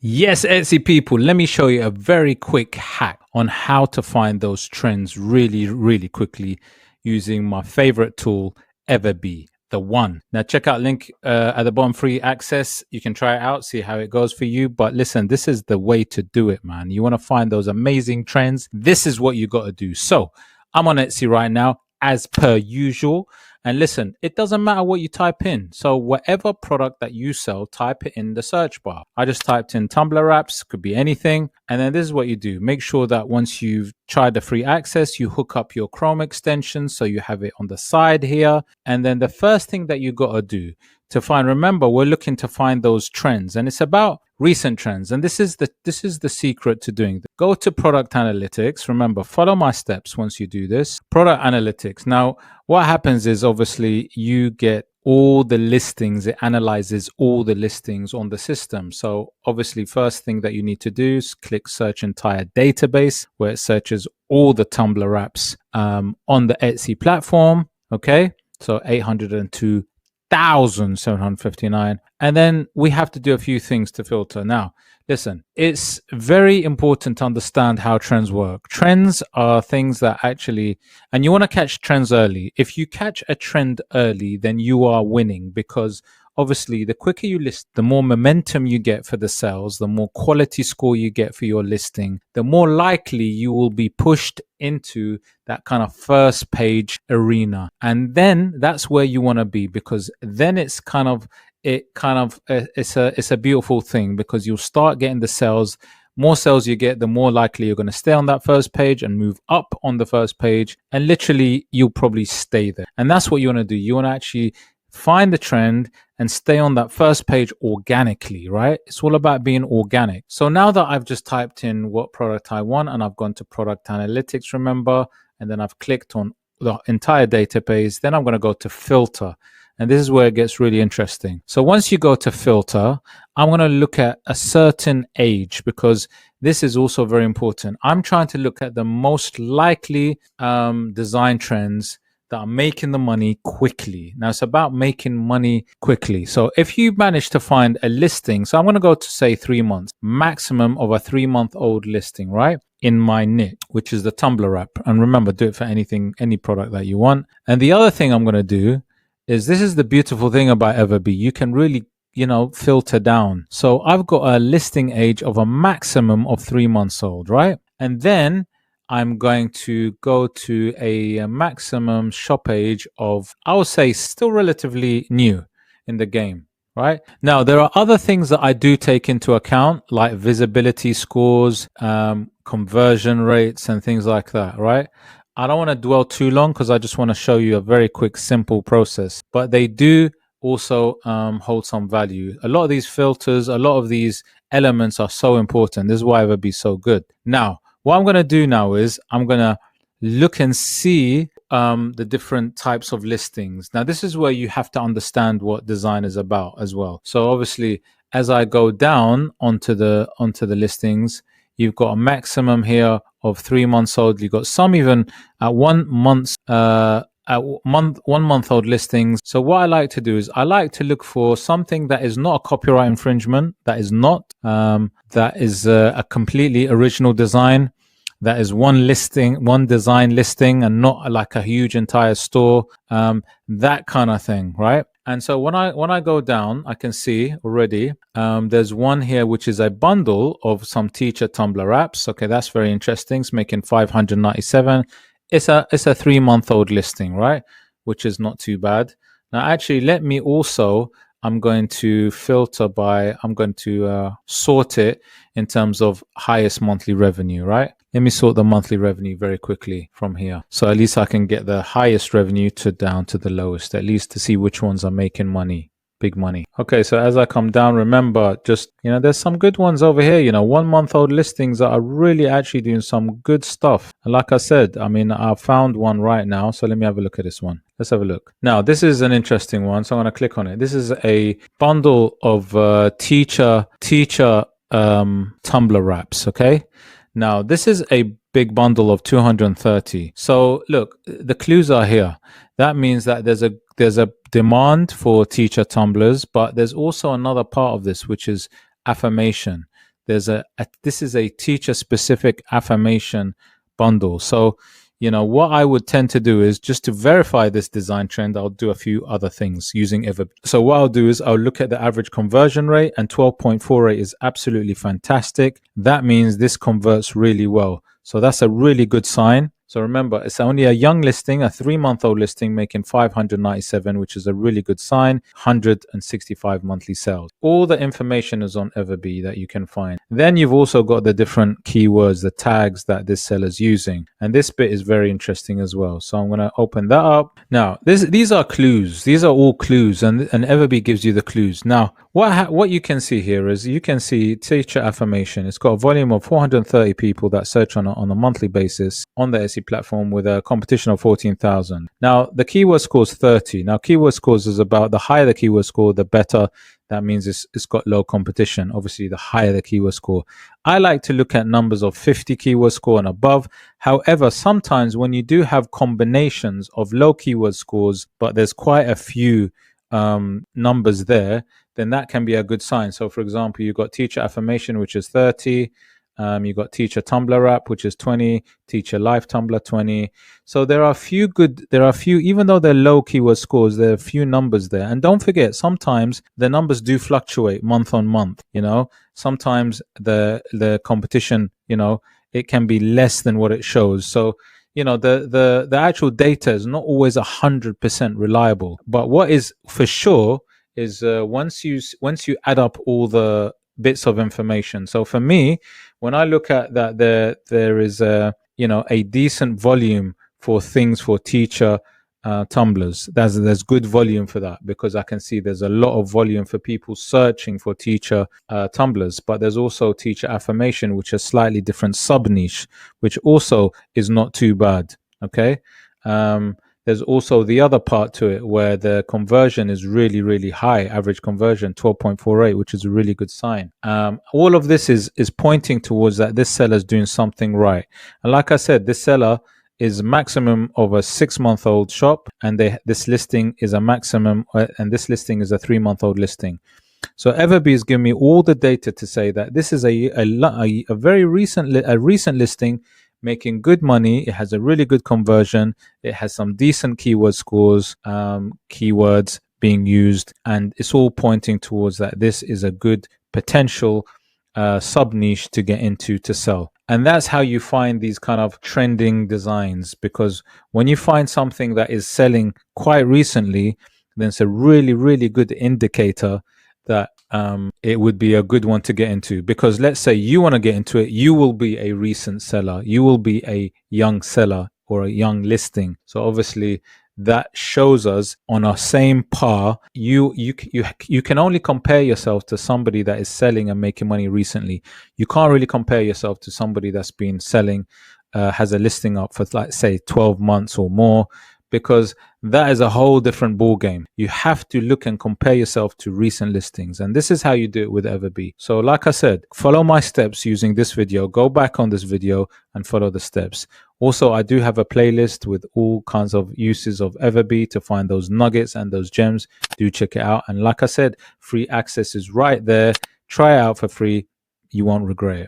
Yes, Etsy people, let me show you a very quick hack on how to find those trends really quickly using my favorite tool, EverBee, the one. Now, check out link at the bottom, free access. You can try it out, see how it goes for you. But listen, this is the way to do it, man. You want to find those amazing trends. This is what you got to do. So I'm on Etsy right now, as per usual. And listen, it doesn't matter what you type in. So whatever product that you sell, type it in the search bar. I just typed in tumbler wraps, could be anything. And then this is what you do. Make sure that once you've tried the free access, you hook up your Chrome extension. So you have it on the side here. And then the first thing that you got to do to find, remember, we're looking to find those trends, and it's about recent trends. And this is the secret to doing this. Go to product analytics. Remember, follow my steps once you do this. Product analytics. Now, what happens is obviously you get all the listings. It analyzes all the listings on the system. So obviously, first thing that you need to do is click search entire database, where it searches all the tumbler wraps on the Etsy platform. Okay, so 802,759. And then we have to do a few things to filter. Now, listen, it's very important to understand how trends work. Trends are things that actually, and you want to catch trends early. If you catch a trend early, then you are winning, because obviously the quicker you list, the more momentum you get for the sales, the more quality score you get for your listing, the more likely you will be pushed into that kind of first page arena. And then that's where you want to be, because then it's a beautiful thing, because you'll start getting the sales. More sales you get, the more likely you're going to stay on that first page and move up on the first page, and literally you'll probably stay there. And that's what you want to do. You want to actually find the trend and stay on that first page organically, right? It's all about being organic. So now that I've just typed in what product I want, and I've gone to product analytics, remember, and then I've clicked on the entire database, then I'm going to go to filter. And this is where it gets really interesting. So once you go to filter, I'm going to look at a certain age, because this is also very important. I'm trying to look at the most likely design trends that are making the money quickly. Now, it's about making money quickly. So if you manage to find a listing, so I'm going to go to say 3 months, maximum of a 3-month-old listing, right? In my niche, which is the tumbler wrap. And remember, do it for anything, any product that you want. And the other thing I'm going to do is, this is the beautiful thing about EverBee. You can really, filter down. So I've got a listing age of a maximum of 3 months old, right? And then I'm going to go to a maximum shop age of, I would say, still relatively new in the game, right? Now, there are other things that I do take into account, like visibility scores, conversion rates, and things like that, right? I don't want to dwell too long, because I just want to show you a very quick, simple process. But they do also hold some value. A lot of these filters, a lot of these elements are so important. This is why EverBee is so good. Now, what I'm going to do now is I'm going to look and see the different types of listings. Now, this is where you have to understand what design is about as well. So obviously, as I go down onto the listings, you've got a maximum here of 3 months old. You've got some even at 1 month, 1 month old listings. So what I like to do is I like to look for something that is not a copyright infringement, that is not, that is a completely original design, that is one design listing, and not like a huge entire store, that kind of thing, right? And so when I go down, I can see already there's one here which is a bundle of some teacher tumbler wraps. Okay, that's very interesting. It's making 597. It's a 3-month-old listing, right? Which is not too bad. Now, actually, let me also, I'm going to filter by, I'm going to sort it in terms of highest monthly revenue, right? Let me sort the monthly revenue very quickly from here. So at least I can get the highest revenue down to the lowest, at least to see which ones are making money, big money. Okay, so as I come down, remember, just, there's some good ones over here, 1 month old listings that are really actually doing some good stuff. And like I said, I found one right now. So let me have a look at this one. Let's have a look. Now, this is an interesting one. So I'm going to click on it. This is a bundle of teacher tumbler wraps. Okay. Now, this is a big bundle of 230. So look, the clues are here. That means that there's a demand for teacher tumblers, but there's also another part of this, which is affirmation. there's this is a teacher specific affirmation bundle. So, what I would tend to do is, just to verify this design trend, I'll do a few other things using EverBee. So what I'll do is I'll look at the average conversion rate, and 12.48 is absolutely fantastic. That means this converts really well. So that's a really good sign. So remember, it's only a young listing, a 3-month-old listing, making 597, which is a really good sign. 165 monthly sales. All the information is on EverBee that you can find. Then you've also got the different keywords, the tags that this seller's using. And this bit is very interesting as well. So I'm going to open that up. Now, these are clues. These are all clues, and EverBee gives you the clues. Now, what you can see here is, you can see teacher affirmation. It's got a volume of 430 people that search on a monthly basis on the SE platform, with a competition of 14,000. Now, the keyword score is 30. Now, keyword scores is about, the higher the keyword score, the better. That means it's got low competition. Obviously, the higher the keyword score. I like to look at numbers of 50 keyword score and above. However, sometimes when you do have combinations of low keyword scores, but there's quite a few numbers there, then that can be a good sign. So for example, you've got teacher affirmation, which is 30. You've got teacher Tumblr app, which is 20, teacher live Tumblr 20. So there are a few, even though they're low keyword scores, there are a few numbers there. And don't forget, sometimes the numbers do fluctuate month on month. Sometimes the competition, it can be less than what it shows. So, the actual data is not always 100% reliable. But what is for sure is once you add up all the bits of information. So for me, when I look at that, there is a decent volume for things for teacher tumblers. There's good volume for that, because I can see there's a lot of volume for people searching for teacher tumblers. But there's also teacher affirmation, which is slightly different sub niche, which also is not too bad. Okay. There's also the other part to it where the conversion is really, really high. Average conversion 12.48, which is a really good sign. All of this is pointing towards that this seller is doing something right. And like I said, this seller is maximum of a 6-month-old shop, and this listing is a maximum, and this listing is a 3-month-old listing. So EverBee is giving me all the data to say that this is a very recent listing, making good money. It has a really good conversion. It has some decent keyword scores, keywords being used, and it's all pointing towards that this is a good potential sub niche to get into to sell. And that's how you find these kind of trending designs, because when you find something that is selling quite recently, then it's a really, really good indicator that it would be a good one to get into. Because let's say you want to get into it, you will be a recent seller, you will be a young seller or a young listing. So obviously that shows us on our same par. You can only compare yourself to somebody that is selling and making money recently. You can't really compare yourself to somebody that's been selling, has a listing up for, like, say 12 months or more, because that is a whole different ball game. You have to look and compare yourself to recent listings, and this is how you do it with EverBee. So like I said, follow my steps using this video. Go back on this video and follow the steps. Also, I do have a playlist with all kinds of uses of EverBee to find those nuggets and those gems. Do check it out. And like I said, free access is right there. Try it out for free. You won't regret it.